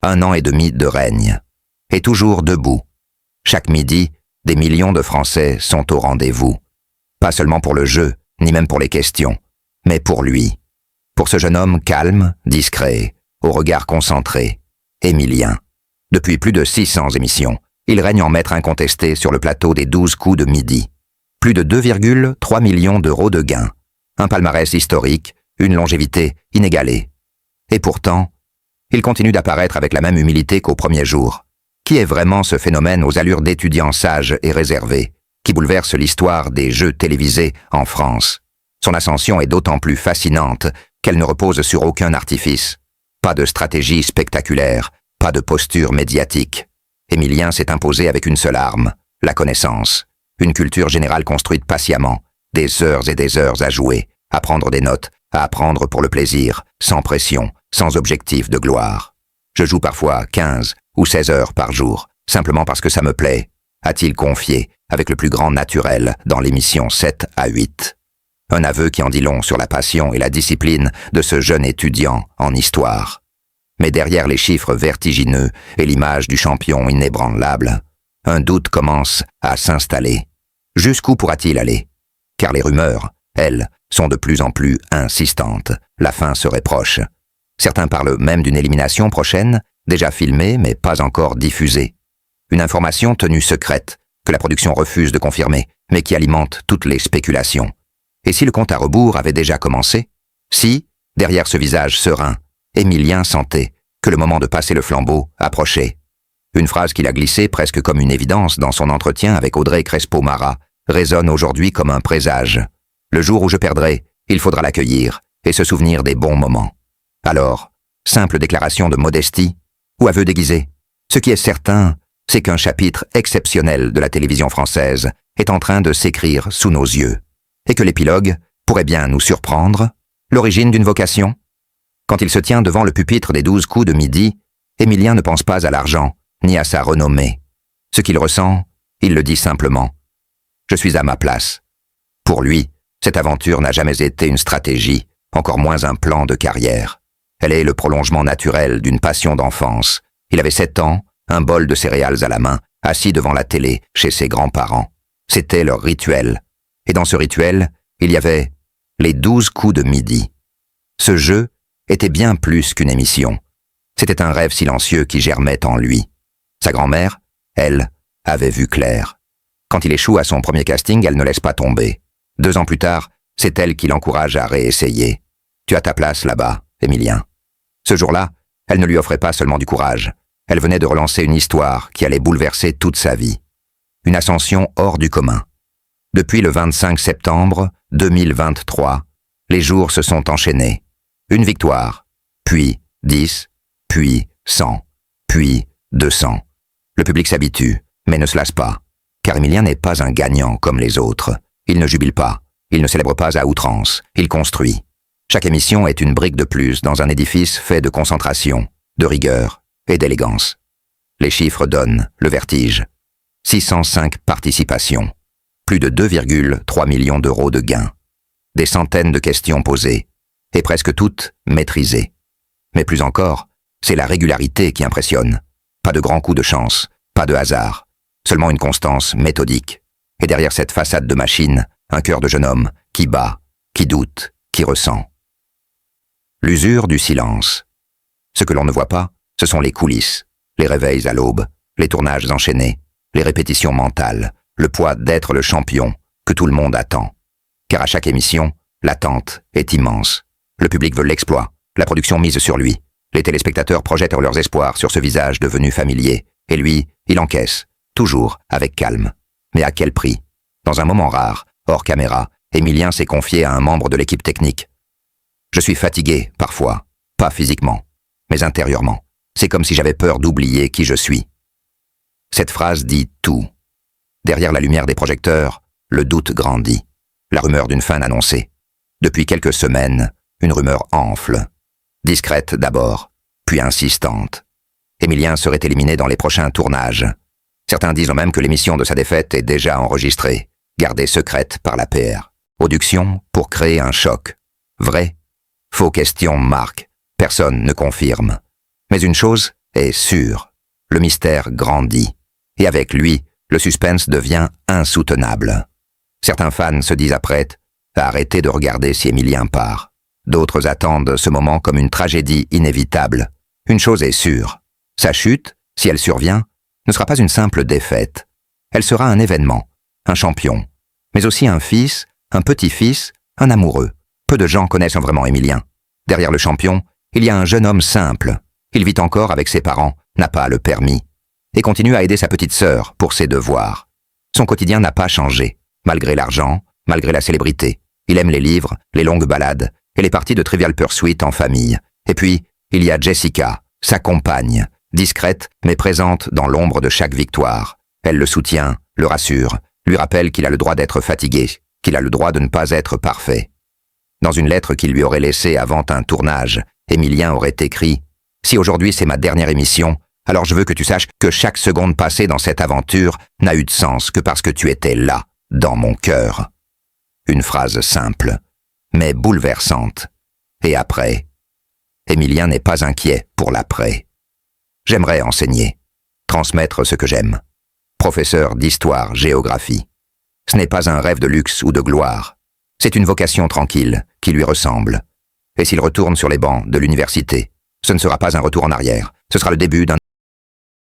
1 an et demi de règne. Et toujours debout. Chaque midi, des millions de Français sont au rendez-vous. Pas seulement pour le jeu, ni même pour les questions, mais pour lui. Pour ce jeune homme calme, discret, au regard concentré, Émilien. Depuis plus de 600 émissions, il règne en maître incontesté sur le plateau des 12 coups de midi. Plus de 2,3 millions d'euros de gains. Un palmarès historique, une longévité inégalée. Et pourtant, il continue d'apparaître avec la même humilité qu'au premier jour. Qui est vraiment ce phénomène aux allures d'étudiant sage et réservé, qui bouleverse l'histoire des jeux télévisés en France? Son ascension est d'autant plus fascinante qu'elle ne repose sur aucun artifice. Pas de stratégie spectaculaire, pas de posture médiatique. Émilien s'est imposé avec une seule arme, la connaissance. Une culture générale construite patiemment, des heures et des heures à jouer, à prendre des notes, à apprendre pour le plaisir, sans pression, sans objectif de gloire. Je joue parfois 15 ou 16 heures par jour, simplement parce que ça me plaît, a-t-il confié, avec le plus grand naturel, dans l'émission 7 à 8. Un aveu qui en dit long sur la passion et la discipline de ce jeune étudiant en histoire. Mais derrière les chiffres vertigineux et l'image du champion inébranlable, un doute commence à s'installer. Jusqu'où pourra-t-il aller? Car les rumeurs, elles, sont de plus en plus insistantes. La fin serait proche. Certains parlent même d'une élimination prochaine, déjà filmée mais pas encore diffusée. Une information tenue secrète, que la production refuse de confirmer, mais qui alimente toutes les spéculations. Et si le compte à rebours avait déjà commencé? Si, derrière ce visage serein, Émilien sentait que le moment de passer le flambeau approchait. Une phrase qu'il a glissée presque comme une évidence dans son entretien avec Audrey Crespo-Mara résonne aujourd'hui comme un présage. Le jour où je perdrai, il faudra l'accueillir et se souvenir des bons moments. Alors, simple déclaration de modestie ou aveu déguisé? Ce qui est certain, c'est qu'un chapitre exceptionnel de la télévision française est en train de s'écrire sous nos yeux. Et que l'épilogue pourrait bien nous surprendre. L'origine d'une vocation? Quand il se tient devant le pupitre des 12 coups de midi, Émilien ne pense pas à l'argent, ni à sa renommée. Ce qu'il ressent, il le dit simplement. Je suis à ma place. Pour lui, cette aventure n'a jamais été une stratégie, encore moins un plan de carrière. Elle est le prolongement naturel d'une passion d'enfance. Il avait 7 ans, un bol de céréales à la main, assis devant la télé, chez ses grands-parents. C'était leur rituel. Et dans ce rituel, il y avait les 12 coups de midi. Ce jeu était bien plus qu'une émission. C'était un rêve silencieux qui germait en lui. Sa grand-mère, elle, avait vu clair. Quand il échoue à son premier casting, elle ne laisse pas tomber. 2 ans plus tard, c'est elle qui l'encourage à réessayer. Tu as ta place là-bas, Émilien. Ce jour-là, elle ne lui offrait pas seulement du courage. Elle venait de relancer une histoire qui allait bouleverser toute sa vie. Une ascension hors du commun. Depuis le 25 septembre 2023, les jours se sont enchaînés. Une victoire, puis 10, puis 100, puis 200. Le public s'habitue, mais ne se lasse pas. Car Émilien n'est pas un gagnant comme les autres. Il ne jubile pas, il ne célèbre pas à outrance, il construit. Chaque émission est une brique de plus dans un édifice fait de concentration, de rigueur et d'élégance. Les chiffres donnent le vertige. 605 participations. Plus de 2,3 millions d'euros de gains. Des centaines de questions posées, et presque toutes maîtrisées. Mais plus encore, c'est la régularité qui impressionne. Pas de grands coups de chance, pas de hasard, seulement une constance méthodique. Et derrière cette façade de machine, un cœur de jeune homme qui bat, qui doute, qui ressent. L'usure du silence. Ce que l'on ne voit pas, ce sont les coulisses, les réveils à l'aube, les tournages enchaînés, les répétitions mentales, le poids d'être le champion que tout le monde attend. Car à chaque émission, l'attente est immense. Le public veut l'exploit, la production mise sur lui. Les téléspectateurs projettent leurs espoirs sur ce visage devenu familier. Et lui, il encaisse, toujours avec calme. Mais à quel prix? Dans un moment rare, hors caméra, Émilien s'est confié à un membre de l'équipe technique. Je suis fatigué, parfois, pas physiquement, mais intérieurement. C'est comme si j'avais peur d'oublier qui je suis. Cette phrase dit tout. Derrière la lumière des projecteurs, le doute grandit. La rumeur d'une fin annoncée. Depuis quelques semaines, une rumeur enfle. Discrète d'abord, puis insistante. Émilien serait éliminé dans les prochains tournages. Certains disent même que l'émission de sa défaite est déjà enregistrée, gardée secrète par la PR. Audition pour créer un choc. Vrai? Faux question marque. Personne ne confirme. Mais une chose est sûr. Le mystère grandit. Et avec lui, le suspense devient insoutenable. Certains fans se disent apprêts à arrêter de regarder si Émilien part. D'autres attendent ce moment comme une tragédie inévitable. Une chose est sûre, sa chute, si elle survient, ne sera pas une simple défaite. Elle sera un événement, un champion, mais aussi un fils, un petit-fils, un amoureux. Peu de gens connaissent vraiment Émilien. Derrière le champion, il y a un jeune homme simple. Il vit encore avec ses parents, n'a pas le permis, et continue à aider sa petite sœur pour ses devoirs. Son quotidien n'a pas changé, malgré l'argent, malgré la célébrité. Il aime les livres, les longues balades et les parties de Trivial Pursuit en famille. Et puis, il y a Jessica, sa compagne, discrète mais présente dans l'ombre de chaque victoire. Elle le soutient, le rassure, lui rappelle qu'il a le droit d'être fatigué, qu'il a le droit de ne pas être parfait. Dans une lettre qu'il lui aurait laissée avant un tournage, Émilien aurait écrit « Si aujourd'hui c'est ma dernière émission, alors je veux que tu saches que chaque seconde passée dans cette aventure n'a eu de sens que parce que tu étais là, dans mon cœur. » Une phrase simple, mais bouleversante. Et après, Émilien n'est pas inquiet pour l'après. J'aimerais enseigner, transmettre ce que j'aime. Professeur d'histoire-géographie. Ce n'est pas un rêve de luxe ou de gloire. C'est une vocation tranquille qui lui ressemble. Et s'il retourne sur les bancs de l'université, ce ne sera pas un retour en arrière, ce sera le début d'un